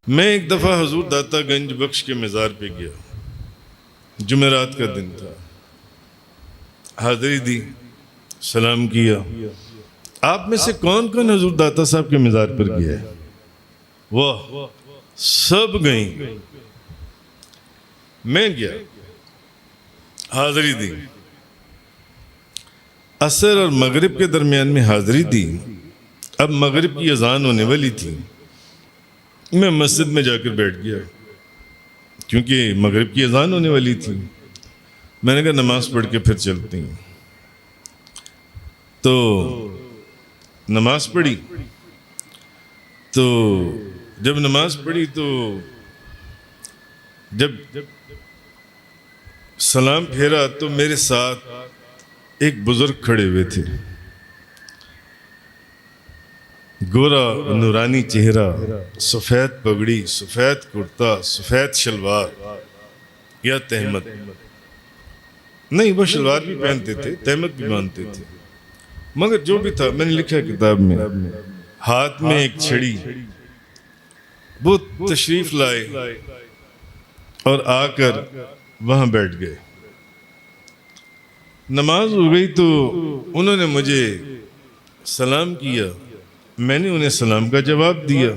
میں ایک دفعہ حضور داتا گنج بخش کے مزار پہ گیا، جمعرات کا دن تھا، حاضری دی، سلام کیا۔ آپ میں سے کون کون حضور داتا صاحب کے مزار پر گیا ہے؟ واہ، سب گئیں۔ میں گیا، حاضری دی، عصر اور مغرب کے درمیان میں حاضری دی۔ اب مغرب کی اذان ہونے والی تھی، میں مسجد میں جا کر بیٹھ گیا کیونکہ مغرب کی اذان ہونے والی تھی۔ میں نے کہا نماز پڑھ کے پھر چلتے ہیں، تو نماز پڑھی۔ تو جب نماز پڑھی تو جب سلام پھیرا تو میرے ساتھ ایک بزرگ کھڑے ہوئے تھے، گورا نورانی چہرہ، سفید پگڑی، سفید کرتا، سفید شلوار یا تہمت، نہیں وہ شلوار بھی پہنتے تھے، تہمت بھی باندھتے تھے، مگر جو بھی تھا میں نے لکھا کتاب میں، ہاتھ میں ایک چھڑی، وہ تشریف لائے اور آ کر وہاں بیٹھ گئے۔ نماز ہو گئی تو انہوں نے مجھے سلام کیا، میں نے انہیں سلام کا جواب دیا۔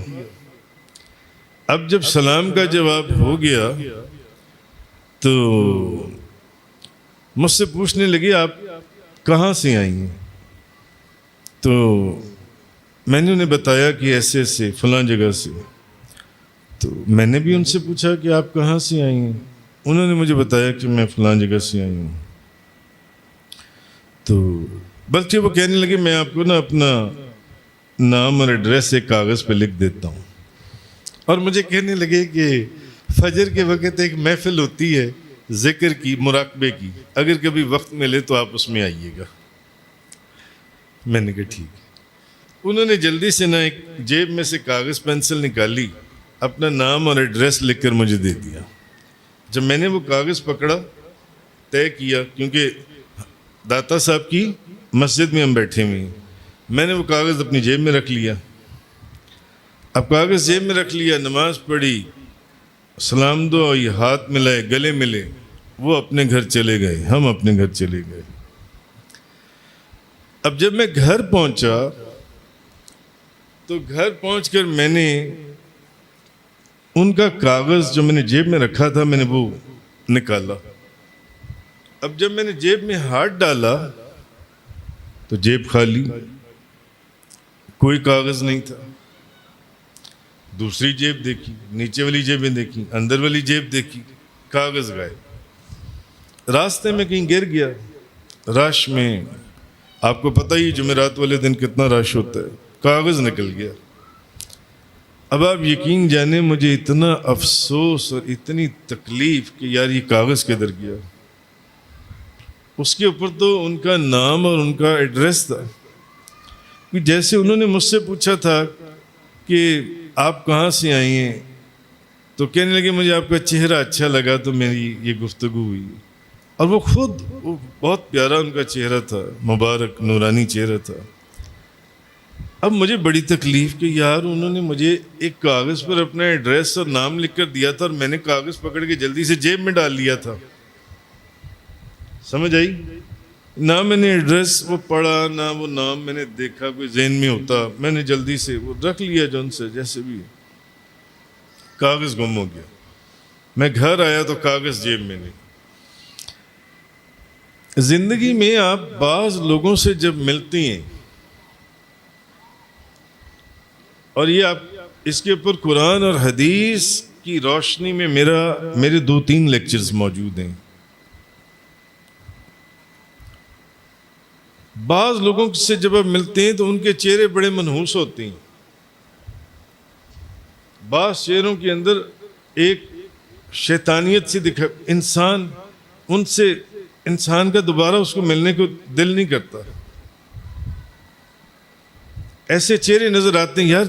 اب جب سلام کا جواب ہو گیا تو مجھ سے پوچھنے لگے آپ کہاں سے آئی ہیں؟ تو میں نے انہیں بتایا کہ ایسے ایسے فلاں جگہ سے۔ تو میں نے بھی ان سے پوچھا کہ آپ کہاں سے آئی ہیں؟ انہوں نے مجھے بتایا کہ میں فلاں جگہ سے آئی ہوں۔ تو بلکہ وہ کہنے لگے میں آپ کو اپنا نام اور ایڈریس ایک کاغذ پہ لکھ دیتا ہوں، اور مجھے کہنے لگے کہ فجر کے وقت ایک محفل ہوتی ہے ذکر کی، مراقبے کی، اگر کبھی وقت ملے تو آپ اس میں آئیے گا۔ میں نے کہا ٹھیک۔ انہوں نے جلدی سے ایک جیب میں سے کاغذ پینسل نکالی، اپنا نام اور ایڈریس لکھ کر مجھے دے دیا۔ جب میں نے وہ کاغذ پکڑا، طے کیا، کیونکہ داتا صاحب کی مسجد میں ہم بیٹھے ہوئے ہیں، میں نے وہ کاغذ اپنی جیب میں رکھ لیا۔ اب کاغذ جیب میں رکھ لیا، نماز پڑھی، سلام دعا ہوئی، ہاتھ ملائے، گلے ملے، وہ اپنے گھر چلے گئے، ہم اپنے گھر چلے گئے۔ اب جب میں گھر پہنچا تو گھر پہنچ کر میں نے ان کا کاغذ جو میں نے جیب میں رکھا تھا میں نے وہ نکالا۔ اب جب میں نے جیب میں ہاتھ ڈالا تو جیب خالی، کوئی کاغذ نہیں تھا۔ دوسری جیب دیکھی، نیچے والی جیبیں دیکھی، اندر والی جیب دیکھی، کاغذ غائب۔ راستے میں کہیں گر گیا، رش میں، آپ کو پتہ ہی جمعرات والے دن کتنا رش ہوتا ہے، کاغذ نکل گیا۔ اب آپ یقین جانے مجھے اتنا افسوس اور اتنی تکلیف کہ یار یہ کاغذ کدھر گیا۔ اس کے اوپر تو ان کا نام اور ان کا ایڈریس تھا۔ جیسے انہوں نے مجھ سے پوچھا تھا کہ آپ کہاں سے آئی ہیں، تو کہنے لگے مجھے آپ کا چہرہ اچھا لگا تو میری یہ گفتگو ہوئی۔ اور وہ خود بہت پیارا ان کا چہرہ تھا، مبارک نورانی چہرہ تھا۔ اب مجھے بڑی تکلیف کہ یار انہوں نے مجھے ایک کاغذ پر اپنا ایڈریس اور نام لکھ کر دیا تھا اور میں نے کاغذ پکڑ کے جلدی سے جیب میں ڈال لیا تھا۔ سمجھ آئی؟ نہ میں نے ایڈریس وہ پڑھا، نہ وہ نام میں نے دیکھا کوئی ذہن میں ہوتا، میں نے جلدی سے وہ رکھ لیا جو ان سے جیسے بھی، کاغذ گم ہو گیا۔ میں گھر آیا تو کاغذ جیب میں نہیں۔ زندگی میں آپ بعض لوگوں سے جب ملتی ہیں، اور یہ آپ اس کے اوپر قرآن اور حدیث کی روشنی میں میرے 2-3 لیکچرز موجود ہیں۔ بعض لوگوں سے جب آپ ملتے ہیں تو ان کے چہرے بڑے منحوس ہوتے ہیں، بعض چہروں کے اندر ایک شیطانیت سی دکھا، انسان کا دوبارہ اس کو ملنے کو دل نہیں کرتا۔ ایسے چہرے نظر آتے ہیں، یار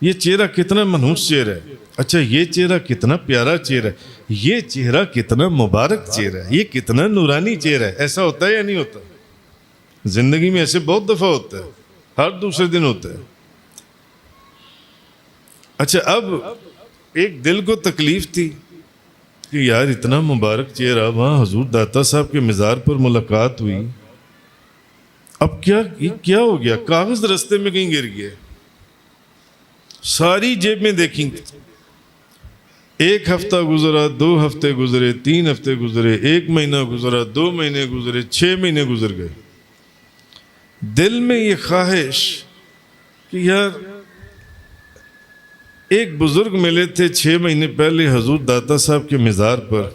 یہ چہرہ کتنا منحوس چہرہ ہے، اچھا یہ چہرہ کتنا پیارا چہرہ ہے، یہ چہرہ کتنا مبارک چہرہ ہے، یہ کتنا نورانی چہرہ ہے۔ ایسا ہوتا ہے یا نہیں ہوتا؟ زندگی میں ایسے بہت دفعہ ہوتا ہے، ہر دوسرے دن ہوتا ہے۔ اچھا اب ایک دل کو تکلیف تھی کہ یار اتنا مبارک چہرہ، وہاں حضور داتا صاحب کے مزار پر ملاقات ہوئی، اب کیا ہو گیا؟ کاغذ رستے میں کہیں گر گئے، ساری جیب میں دیکھیں، ایک ہفتہ گزرا، 2 ہفتے گزرے، 3 ہفتے گزرے، 1 مہینہ گزرا، 2 مہینے گزرے، 6 مہینے گزر گئے۔ دل میں یہ خواہش کہ یار ایک بزرگ ملے تھے 6 مہینے پہلے حضور داتا صاحب کے مزار پر،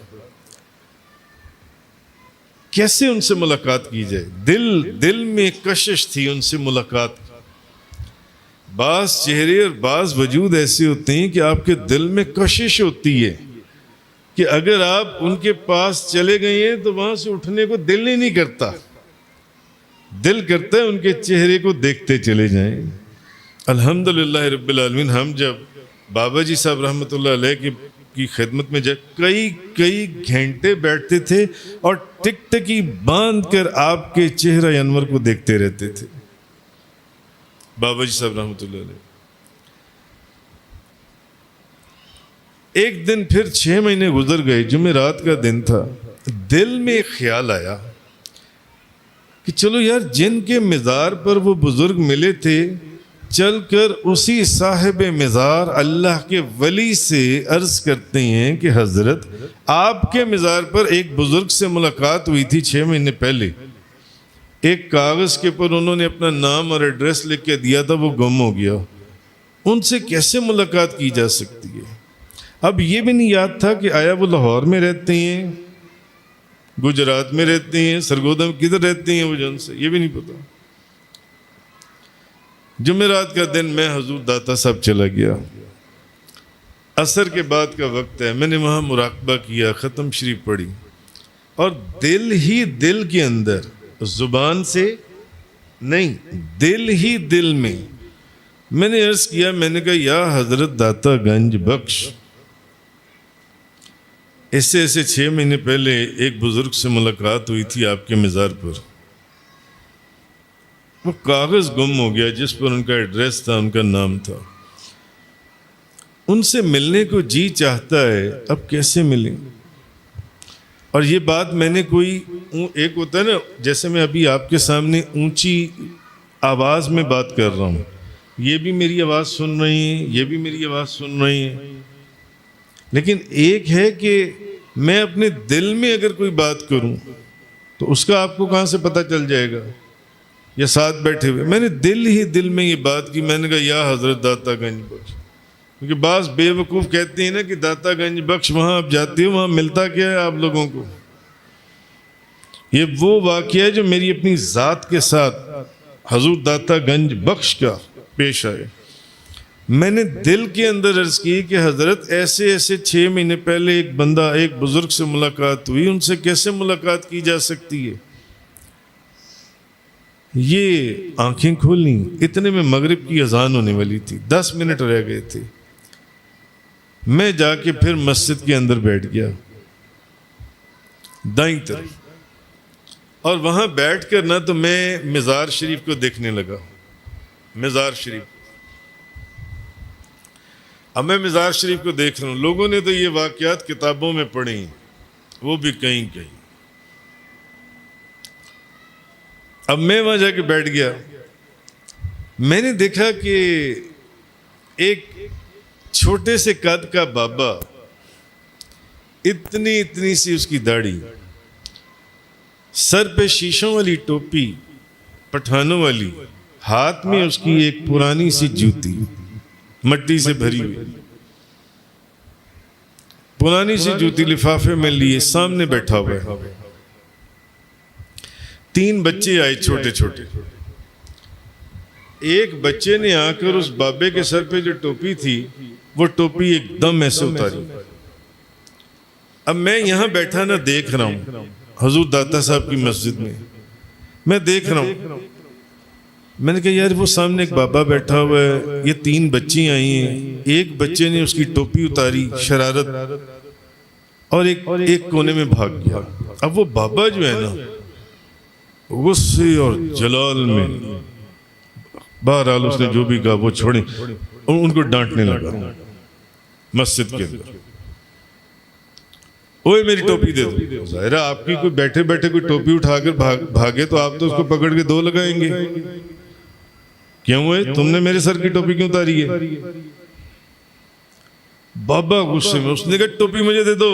کیسے ان سے ملاقات کی جائے؟ دل میں کشش تھی ان سے ملاقات۔ بعض چہرے اور بعض وجود ایسے ہوتے ہیں کہ آپ کے دل میں کشش ہوتی ہے کہ اگر آپ ان کے پاس چلے گئے ہیں تو وہاں سے اٹھنے کو دل ہی نہیں کرتا، دل کرتا ہے ان کے چہرے کو دیکھتے چلے جائیں۔ الحمدللہ رب العالمین، ہم جب بابا جی صاحب رحمۃ اللہ علیہ کی خدمت میں جب کئی گھنٹے بیٹھتے تھے اور ٹک ٹکی باندھ کر آپ کے چہرہ انور کو دیکھتے رہتے تھے بابا جی صاحب رحمۃ اللہ علیہ۔ ایک دن پھر 6 مہینے گزر گئے، جمعرات کا دن تھا، دل میں ایک خیال آیا کہ چلو یار جن کے مزار پر وہ بزرگ ملے تھے، چل کر اسی صاحب مزار اللہ کے ولی سے عرض کرتے ہیں کہ حضرت آپ کے مزار پر ایک بزرگ سے ملاقات ہوئی تھی 6 مہینے پہلے، ایک کاغذ کے پر انہوں نے اپنا نام اور ایڈریس لکھ کے دیا تھا، وہ گم ہو گیا، ان سے کیسے ملاقات کی جا سکتی ہے؟ اب یہ بھی نہیں یاد تھا کہ آیا وہ لاہور میں رہتے ہیں، گجرات میں رہتے ہیں، سرگودا میں کدھر رہتے ہیں وہ جن سے، یہ بھی نہیں پتا۔ جمعرات کا دن میں حضور داتا صاحب چلا گیا، عصر کے بعد کا وقت ہے، میں نے وہاں مراقبہ کیا، ختم شریف پڑھی، اور دل ہی دل کے اندر، زبان سے نہیں، دل ہی دل میں نے عرض کیا، میں نے کہا یا حضرت داتا گنج بخش، ایسے 6 مہینے پہلے ایک بزرگ سے ملاقات ہوئی تھی آپ کے مزار پر، وہ کاغذ گم ہو گیا جس پر ان کا ایڈریس تھا، ان کا نام تھا، ان سے ملنے کو جی چاہتا ہے، اب کیسے ملیں؟ اور یہ بات میں نے کوئی ایک ہوتا ہے نا، جیسے میں ابھی آپ کے سامنے اونچی آواز میں بات کر رہا ہوں، یہ بھی میری آواز سن رہی ہیں، یہ بھی میری آواز سن رہی ہیں، لیکن ایک ہے کہ میں اپنے دل میں اگر کوئی بات کروں تو اس کا آپ کو کہاں سے پتہ چل جائے گا؟ یا ساتھ بیٹھے ہوئے، میں نے دل ہی دل میں یہ بات کی، میں نے کہا یا حضرت داتا گنج بخش، کیونکہ بعض بے وقوف کہتے ہیں نا کہ داتا گنج بخش وہاں آپ جاتے ہو، وہاں ملتا کیا ہے آپ لوگوں کو؟ یہ وہ واقعہ ہے جو میری اپنی ذات کے ساتھ حضور داتا گنج بخش کا پیش آئے۔ میں نے دل کے اندر عرض کی کہ حضرت ایسے 6 مہینے پہلے ایک بندہ، ایک بزرگ سے ملاقات ہوئی، ان سے کیسے ملاقات کی جا سکتی ہے؟ یہ آنکھیں کھولیں، اتنے میں مغرب کی اذان ہونے والی تھی، 10 منٹ رہ گئے تھے، میں جا کے پھر مسجد کے اندر بیٹھ گیا دائیں طرف، اور وہاں بیٹھ کر نہ تو میں مزار شریف کو دیکھنے لگا، مزار شریف، اب میں مزار شریف کو دیکھ رہا ہوں، لوگوں نے تو یہ واقعات کتابوں میں پڑھی ہیں، وہ بھی کہیں کہیں، اب میں وہاں جا کے بیٹھ گیا، میں نے دیکھا کہ ایک چھوٹے سے قد کا بابا، اتنی سی اس کی داڑھی، سر پہ شیشوں والی ٹوپی پٹھانوں والی، ہاتھ میں اس کی ایک پرانی سی جوتی مٹی سے بھری ہوئی، پرانی سی جوتی لفافے میں لیے سامنے بیٹھا ہوا ہے، 3 بچے آئے چھوٹے چھوٹے، ایک بچے نے آ کر اس بابے کے سر پہ جو ٹوپی تھی وہ ٹوپی ایک دم ایسے اتاری۔ اب میں یہاں بیٹھا نہ دیکھ رہا ہوں حضور داتا صاحب کی مسجد میں دیکھ رہا ہوں، میں نے کہا یار وہ سامنے ایک بابا بیٹھا ہوا ہے، یہ 3 بچی آئی ہیں، ایک بچے نے اس کی ٹوپی اتاری شرارت، اور ایک کونے میں بھاگ گیا۔ اب وہ بابا جو ہے نا غصے اور جلال میں، بہرحال اس نے جو بھی کہا وہ چھوڑیں، ان کو ڈانٹنے لگا مسجد کے اندر، اوے میری ٹوپی دے دو. ظاہر ہے آپ کی کوئی بیٹھے بیٹھے کوئی ٹوپی اٹھا کر بھاگے تو آپ تو اس کو پکڑ کے 2 لگائیں گے. کیوں ہوئے تم نے میرے سر کی ٹوپی کیوں اتاری ہے؟ بابا غصے میں، اس نے کہا ٹوپی مجھے دے دو.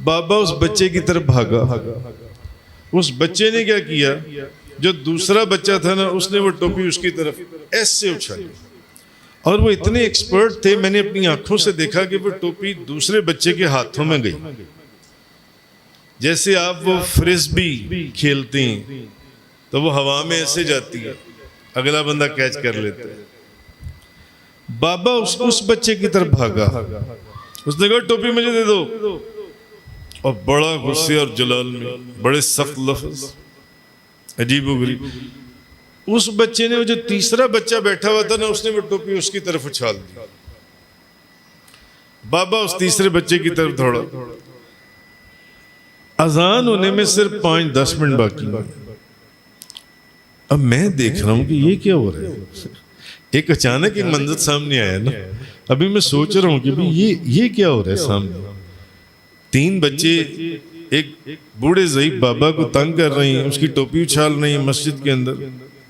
بابا اس بچے کی طرف بھاگا. اس بچے نے کیا کیا، جو دوسرا بچہ تھا نا اس نے وہ ٹوپی اس کی طرف ایسے اچھالی، اور وہ اتنے ایکسپرٹ تھے، میں نے اپنی آنکھوں سے دیکھا کہ وہ ٹوپی دوسرے بچے کے ہاتھوں میں گئی. جیسے آپ وہ فرسبی کھیلتے ہیں تو وہ ہوا میں ایسے جاتی ہے، اگلا بندہ کیچ کر لیتا ہے. بابا اس بچے کی طرف بھاگا، اس نے کہا ٹوپی مجھے دے دو، اور بڑا غصے اور جلال میں بڑے سخت لفظ، عجیب و غریب. اس بچے نے، جو تیسرا بچہ بیٹھا ہوا تھا نا، اس نے وہ ٹوپی اس کی طرف اچھال دی. بابا اس تیسرے بچے کی طرف دوڑا. اذان ہونے میں صرف 5-10 منٹ باقی ہیں. اب میں دیکھ رہا ہوں کہ یہ کیا ہو رہا ہے. ایک اچانک ایک منظر سامنے آیا نا، ابھی میں سوچ رہا ہوں کہ یہ کیا ہو رہا ہے سامنے. 3 بچے ایک بوڑھے ضعیف بابا کو تنگ کر رہے ہیں، اس کی ٹوپی اچھال رہے ہیں مسجد کے اندر.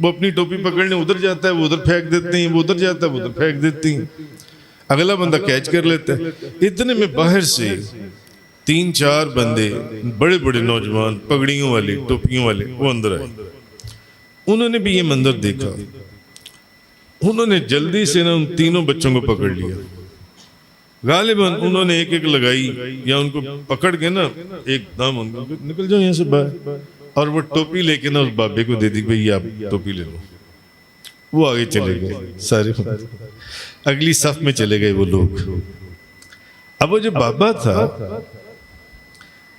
وہ اپنی ٹوپی پکڑنے ادھر جاتا ہے، وہ ادھر پھینک دیتے ہیں، وہ ادھر جاتا ہے، وہ ادھر پھینک دیتے ہیں، اگلا بندہ کیچ کر لیتا ہے. اتنے میں باہر سے 3-4 بندے، بڑے بڑے نوجوان، پگڑیوں والے، ٹوپیوں والے، وہ اندر آئے. انہوں نے بھی یہ منظر دیکھا. انہوں نے جلدی سے نا ان تینوں بچوں کو پکڑ لیا. غالباً انہوں نے ایک لگائی یا ان کو پکڑ کے نا ایک دم ان کو نکل جاؤ یہاں سے باہر، اور وہ ٹوپی لے کے نا اس بابے کو دے دی، بھئی آپ ٹوپی لے لو. وہ آگے چلے گئے، سارے اگلی صف میں چلے گئے وہ لوگ. اب وہ جو بابا تھا،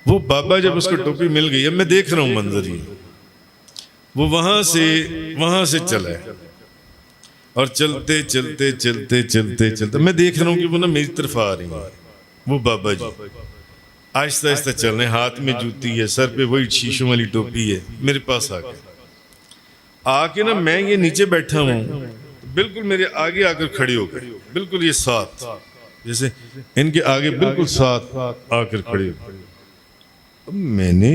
وہ بابا جب اس کو ٹوپی مل گئی، اب میں دیکھ رہا ہوں منظر یہ، وہ وہاں سے چلا ہے، اور چلتے چلتے چلتے چلتے چلتے میں دیکھ رہا ہوں کہ وہ نا میری طرف آ رہی ہیں. وہ بابا جی آہستہ آہستہ چل رہے ہیں، ہاتھ میں جوتی ہے، سر پہ وہی شیشوں والی ٹوپی ہے. میرے پاس آ کے نا، میں یہ نیچے بیٹھا ہوں، بالکل میرے آگے آ کر کھڑے ہو گئے، بالکل یہ ساتھ، جیسے ان کے آگے بالکل ساتھ آ کر کھڑے ہو. میں نے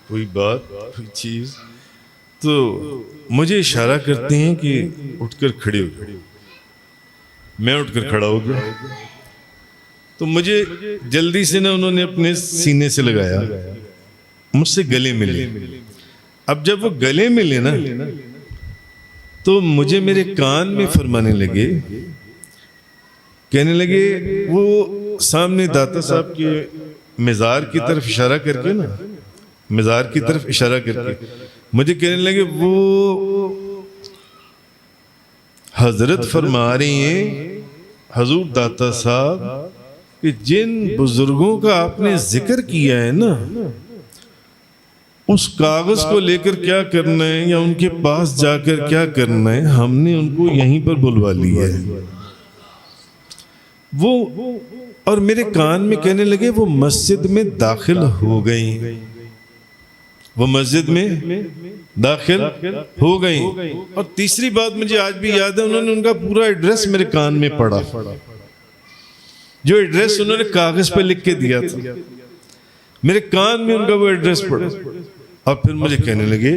کوئی بات، کوئی چیز، تو مجھے اشارہ کرتے ہیں کہ اٹھ کر کھڑے ہو گئے. میں اٹھ کر کھڑا ہو گیا. تو مجھے جلدی سے نا انہوں نے اپنے سینے سے لگایا، مجھ سے گلے ملے. اب جب وہ گلے ملے نا، تو مجھے میرے کان میں فرمانے لگے، کہنے لگے، وہ سامنے داتا صاحب کے مزار کی طرف اشارہ کر کے نا، مزار کی طرف اشارہ کر کے مجھے کہنے لگے، وہ حضرت فرما رہی ہیں، حضور داتا صاحب، کہ جن بزرگوں کا آپ نے ذکر کیا ہے نا، اس کاغذ کو لے کر کیا کرنا ہے، یا ان کے پاس جا کر کیا کرنا ہے، ہم نے ان کو یہیں پر بلوا لیا ہے. وہ اور میرے کان میں کہنے لگے، وہ مسجد میں داخل ہو گئیں، وہ مسجد میں داخل ہو گئیں. اور تیسری بات مجھے آج بھی یاد ہے، انہوں نے ان کا پورا ایڈریس میرے کان میں پڑھا، جو ایڈریس انہوں نے کاغذ پہ لکھ کے دیا تھا، میرے کان میں ان کا وہ ایڈریس پڑھا. اور پھر مجھے کہنے لگے،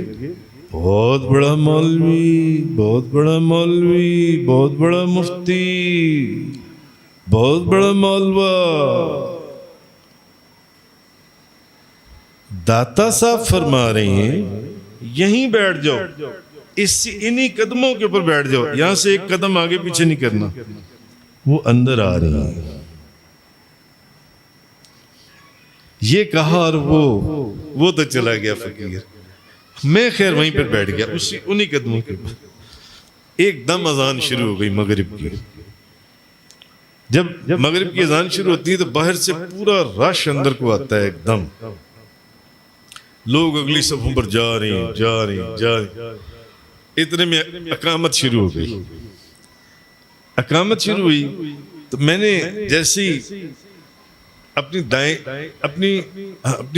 بہت بڑا مولوی، بہت بڑا مولوی، بہت بڑا مفتی، بہت بڑا مولوی. داتا صاحب فرما رہے ہیں، یہیں بیٹھ جاؤ، انہی قدموں کے اوپر بیٹھ جاؤ، یہاں سے ایک قدم آگے پیچھے نہیں کرنا. وہ اندر آ رہی ہیں، یہ کہا، اور وہ تو چلا گیا فقیر. میں خیر وہیں پر بیٹھ گیا، انہی قدموں کے اوپر. ایک دم اذان شروع ہو گئی مغرب کی. جب مغرب کی اذان شروع ہوتی ہے تو باہر سے پورا رش اندر کو آتا ہے، ایک دم لوگ اگلی صفوں پر جا رہے ہیں. اتنے میں اقامت شروع ہو گئی. اقامت شروع ہوئی تو میں نے جیسی اپنی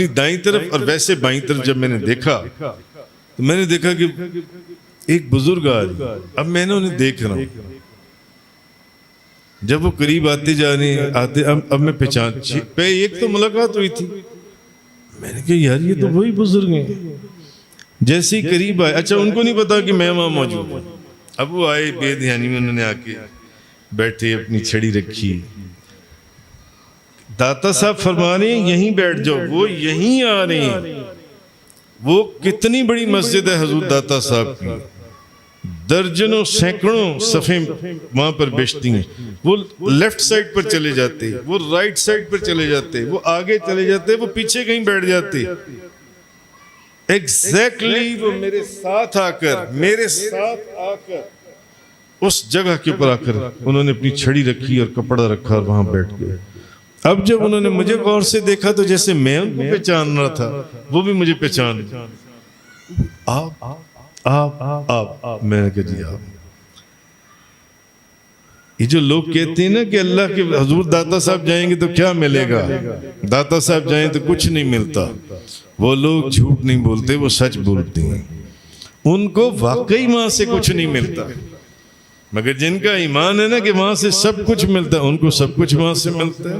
دائیں طرف اور ویسے بائیں طرف جب میں نے دیکھا، تو میں نے دیکھا کہ ایک بزرگ آج اب میں نے انہیں دیکھ رہا ہوں، جب وہ قریب آتے جا رہے ہیں آتے اب میں پہچان پہ ایک تو ملاقات ہوئی تھی، میں نے کہا یار یہ تو وہی بزرگ ہیں. جیسے ہی قریب آئے، اچھا ان کو نہیں پتا کہ میں وہاں موجود ہوں. اب وہ آئے بے دھیانی میں، انہوں نے آ کے بیٹھے، اپنی چھڑی رکھی. داتا صاحب فرما رہے ہیں یہیں بیٹھ جاؤ، وہ یہیں آ رہے ہیں. وہ کتنی بڑی مسجد ہے حضور داتا صاحب کی، درجنوں سینکڑوں صفیں وہاں پر بیچتی ہیں. وہ لیفٹ سائڈ پر چلے جاتے، وہ رائٹ سائڈ پر چلے جاتے، وہ آگے چلے جاتے، وہ پیچھے کہیں بیٹھ جاتے. ایگزیکٹلی وہ میرے ساتھ آ کر اس جگہ کے اوپر آ کر انہوں نے اپنی چھڑی رکھی اور کپڑا رکھا اور وہاں بیٹھ گئے. اب جب انہوں نے مجھے غور سے دیکھا تو جیسے میں ان کو پہچان رہا تھا وہ بھی مجھے پہچان. آپ میں نے کہا جی آپ. یہ جو لوگ کہتے ہیں نا کہ اللہ کے حضور داتا صاحب جائیں گے تو کیا ملے گا، داتا صاحب جائیں تو کچھ نہیں ملتا، وہ لوگ جھوٹ نہیں بولتے، وہ سچ بولتے ہیں. ان کو واقعی وہاں سے کچھ نہیں ملتا، مگر جن کا ایمان ہے نا کہ وہاں سے سب کچھ ملتا ہے، ان کو سب کچھ وہاں سے ملتا ہے.